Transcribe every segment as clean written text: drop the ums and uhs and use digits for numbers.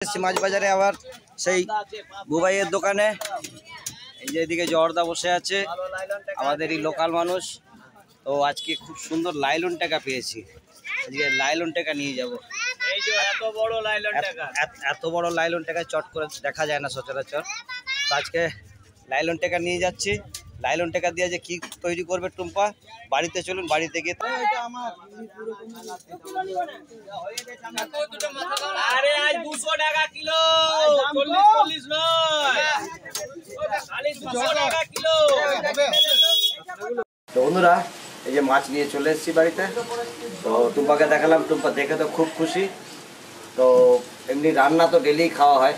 মাছ বাজারে আবার সেই বুবাইয়ের দোকানে এই যে এদিকে জর্দা বসে আছে আমাদের এই লোকাল মানুষ। তো আজকে খুব সুন্দর লাইলন টাকা পেয়েছি, আজকে লাইলন টাকা নিয়ে যাব। এই যে এত বড় লাইলন টাকা চট করে দেখা যায় না সচরাচর। তো আজকে লাইলন টাকা নিয়ে যাচ্ছি। লাইলন টাকা দিয়ে যে কি তৈরি করবে টুম্পা, বাড়িতে চলুন, বাড়িতে গিয়ে তো বন্ধুরা এই যে মাছ নিয়ে চলে এসেছি বাড়িতে। তো টুম্পাকে দেখালাম, টুম্পা দেখে তো খুব খুশি। তো এমনি রান্না তো ডেলি খাওয়া হয়,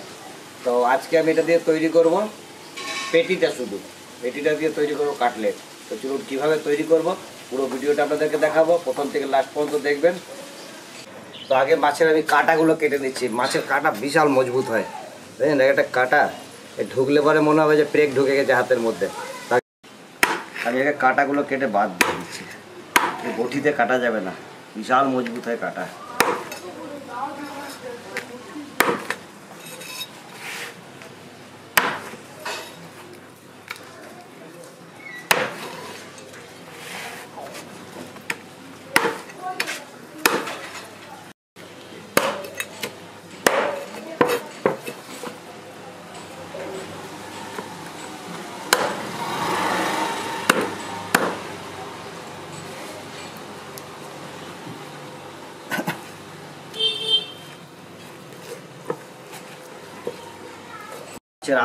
তো আজকে আমি এটা দিয়ে তৈরি করব পেটিটা, শুধু পেটিটা দিয়ে তৈরি করব কাটলেট। তো চলুন কীভাবে তৈরি করব পুরো ভিডিওটা আপনাদেরকে দেখাবো, প্রথম থেকে লাস্ট পর্যন্ত দেখবেন। তো আগে মাছের আমি কাঁটাগুলো কেটে নিচ্ছি। মাছের কাঁটা বিশাল মজবুত হয়, বুঝলেন, একটা কাঁটা ঢুকলে পরে মনে হবে যে ব্রেক ঢুকে গেছে হাতের মধ্যে। আমি আগে কাঁটাগুলো কেটে বাদ দিয়ে দিচ্ছি, বটিতে কাটা যাবে না, বিশাল মজবুত হয় কাঁটা।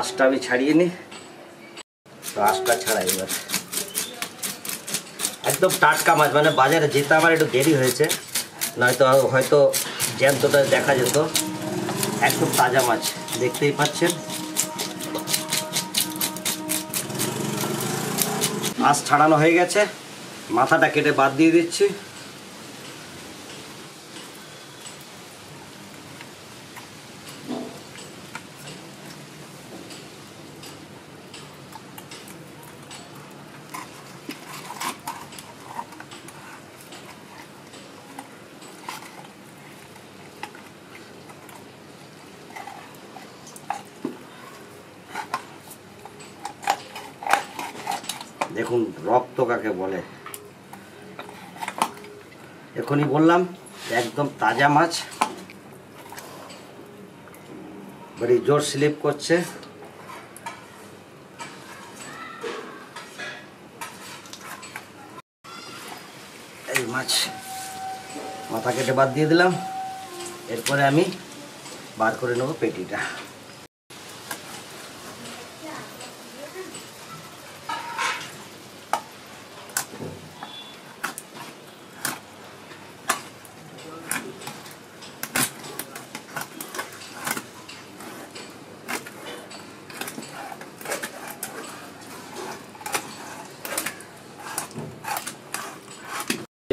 আঁশটা আমি ছাড়িয়ে নিই। তো আঁশটা ছাড়াই এবার। একদম টাটকা মাছ, মানে বাজারে যেতে আমার একটু দেরি হয়েছে, নয়তো হয়তো জ্যান্তটা দেখা যেত। একদম তাজা মাছ, দেখতেই পাচ্ছেন। আঁশ ছাড়ানো হয়ে গেছে, মাথাটা কেটে বাদ দিয়ে দিচ্ছি। দেখুন রক্ত কাকে বলে, এখনই বললাম একদম তাজা মাছ, বড়ি জোর স্লিপ করছে। এই মাছ মাথা কেটে বাদ দিয়ে দিলাম। এরপরে আমি বার করে নেব পেটিটা।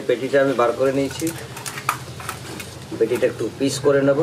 পেটিটা আমি বার করে নিয়েছি, পেটিটা একটু পিস করে নেব।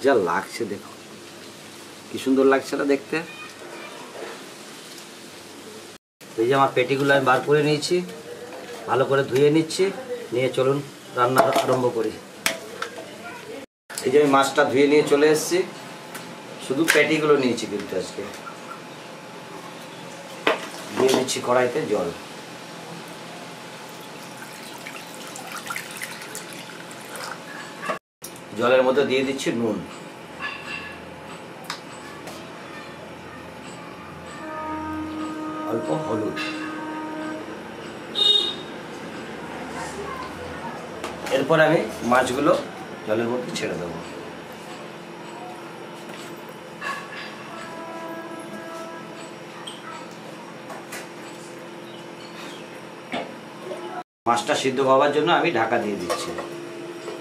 যা লাগছে দেখো, কি সুন্দর লাগছে না দেখতে। এই যে আমার পেটিগুলো আমি বার করে নিয়েছি, ভালো করে ধুয়ে নিচ্ছি, নিয়ে চলুন রান্না আরম্ভ করি। এই যে আমি মাছটা ধুয়ে নিয়ে চলে এসেছি, শুধু পেটিগুলো নিয়েছি কিন্তু আজকে। দিয়ে দিচ্ছি কড়াইতে জল। জলের মধ্যে দিয়ে দিচ্ছি নুন, অল্প হলুদ। এরপর আমি মাছগুলো জলের মধ্যে ছেড়ে দেবো। মাছটা সিদ্ধ হওয়ার জন্য আমি ঢাকা দিয়ে দিচ্ছি,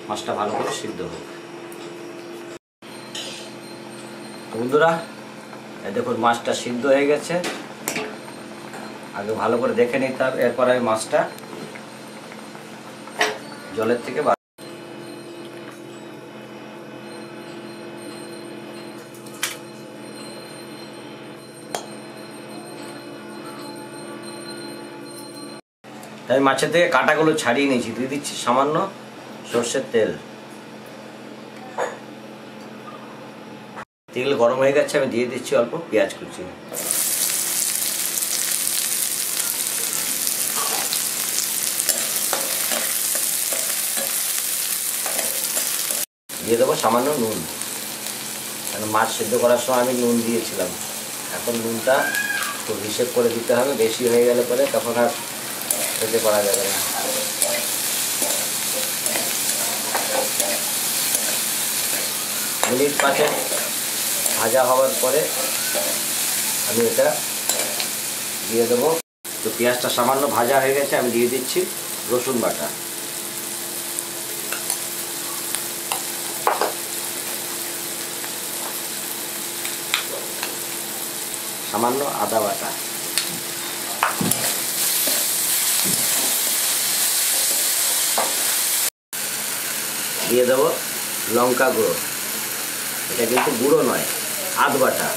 মাছটা ভালো করে সিদ্ধ হোক। বন্ধুরা দেখুন মাছটা সিদ্ধ হয়ে গেছে, আগে ভালো করে দেখে নিতে হবে, এরপর আমি মাছটা জলের থেকে তাই মাছের থেকে কাঁটাগুলো ছাড়িয়ে নিয়েছি। দিয়ে দিচ্ছি সামান্য সর্ষের তেল। তেল গরম হয়ে গেছে, আমি দিয়ে দিচ্ছি অল্প পেঁয়াজ কুচি। দিয়ে দেবো সামান্য নুন, কারণ মাছ সেদ্ধ করার সময় আমি নুন দিয়েছিলাম। এখন নুনটা একটু হিসেব করে দিতে হবে, বেশি হয়ে গেলে পরে তখন আর খেতে করা যাবে না। মিনিট 5 ভাজা হওয়ার পরে আমি এটা দিয়ে দেবো। তো পেঁয়াজটা সামান্য ভাজা হয়ে গেছে, আমি দিয়ে দিচ্ছি রসুন বাটা, সামান্য আদা বাটা, দিয়ে দেবো লঙ্কা গুঁড়ো। এটা কিন্তু গুঁড়ো নয়, আধ বাটা,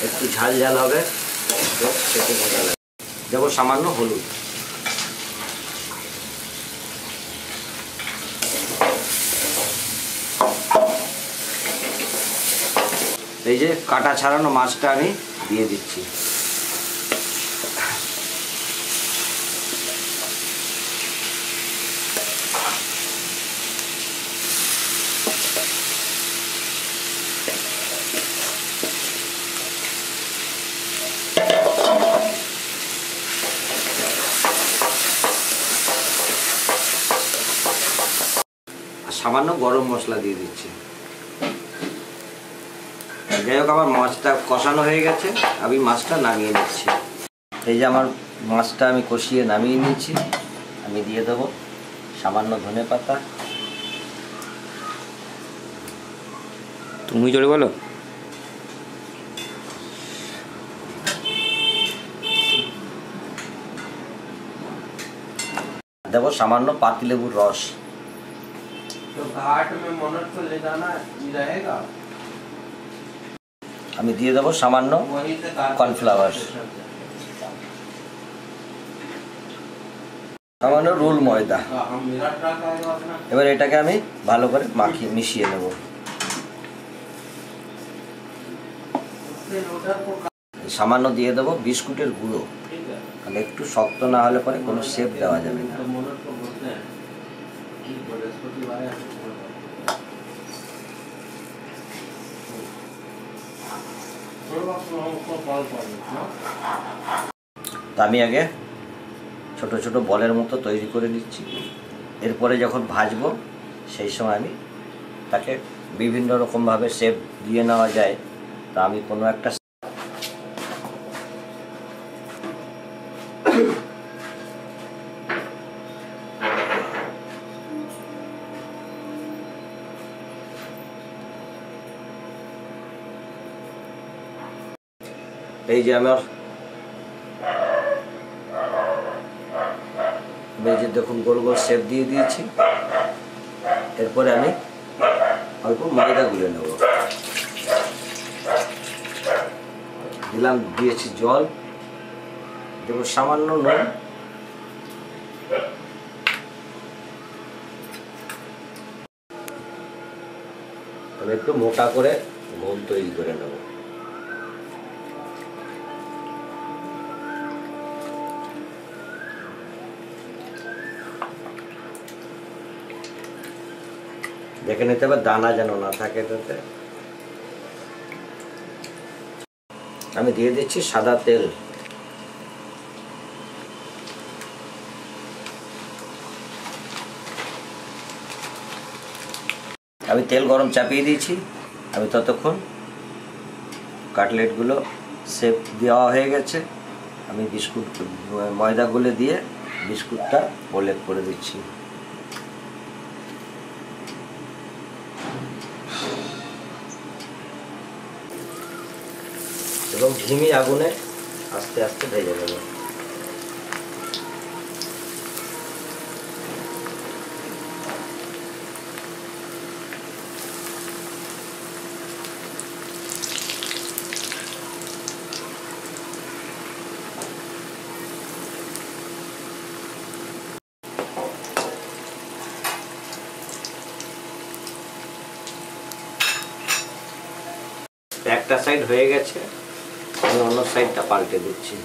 একটু ঝাল ঝাল হবে, খেতে মজা লাগে। দেবো সামান্য হলুদ। এই যে কাটা ছাড়ানো মাছটা আমি দিয়ে দিচ্ছি। সামান্য গরম মশলা দিয়ে দিচ্ছি। যাই হোক, আমার মাছটা কষানো হয়ে গেছে, আমি মাছটা নামিয়ে নিচ্ছি। এই যে আমার মাছটা আমি কষিয়ে নামিয়ে নিয়েছি, আমি দিয়ে দেবো সামান্য ধনেপাতা। তুমি জোরে বলো। দেবো সামান্য পাতিলেবুর রস। আমি দিয়ে দেবো সামান্য কর্নফ্লাওয়ার, সামান্য রোল ময়দা। এবার এটাকে আমি ভালো করে মিশিয়ে নেব। সামান্য দিয়ে দেবো বিস্কুটের গুঁড়ো, কারণ একটু শক্ত না হলে পরে কোনো শেপ দেওয়া যাবে না। তা আমি আগে ছোট ছোট বলের মতো তৈরি করে নিচ্ছি। এরপরে যখন ভাজবো সেই সময় আমি তাকে বিভিন্ন রকমভাবে শেপ দিয়ে নেওয়া যায়। তা আমি কোনো একটা এই যে আমার দেখুন গোল গোল শেপ দিয়ে দিয়েছি। এরপরে আমি অল্প ময়দা গুলে নেব, দিয়েছি জল, দেবো সামান্য নুন, তবে একটু মোটা করে ঘোল তৈরি করে নেব। দেখে নিতে হবে দানা যেন না থাকে এটাতে। আমি দিয়ে দিচ্ছি সাদা তেল। আমি তেল গরম চাপিয়ে দিয়েছি। আমি ততক্ষণ কাটলেটগুলো শেপ দেওয়া হয়ে গেছে, আমি বিস্কুট ময়দাগুলো দিয়ে বিস্কুটটা প্রলেপ করে দিচ্ছি। এবং ধিমি আগুনে আস্তে আস্তে ভেজে নেব। একটা সাইড হয়ে গেছে, আমি অন্য সাইডটা পাল্টে দিচ্ছি।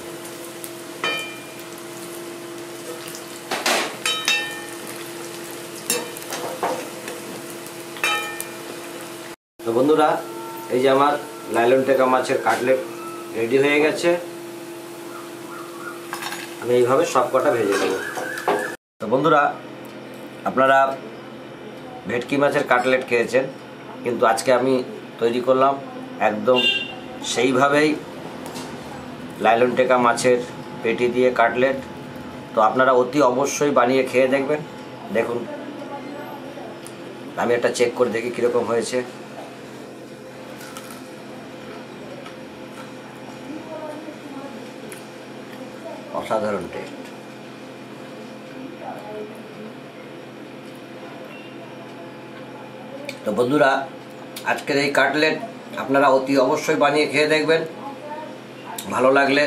তো বন্ধুরা, এই যে আমার লাইলন টেকা মাছের কাটলেট রেডি হয়ে গেছে। আমি এইভাবে সব কটা ভেজে নেব। তো বন্ধুরা, আপনারা ভেটকি মাছের কাটলেট খেয়েছেন, কিন্তু আজকে আমি তৈরি করলাম একদম সেইভাবেই লাইলন টেকা মাছের পেটি দিয়ে কাটলেট। তো আপনারা অতি অবশ্যই বানিয়ে খেয়ে দেখবেন। দেখুন, আমি একটা চেক করে দেখি কীরকম হয়েছে। অসাধারণ টেস্ট। তো বন্ধুরা, আজকের এই কাটলেট আপনারা অতি অবশ্যই বানিয়ে খেয়ে দেখবেন। ভালো লাগলে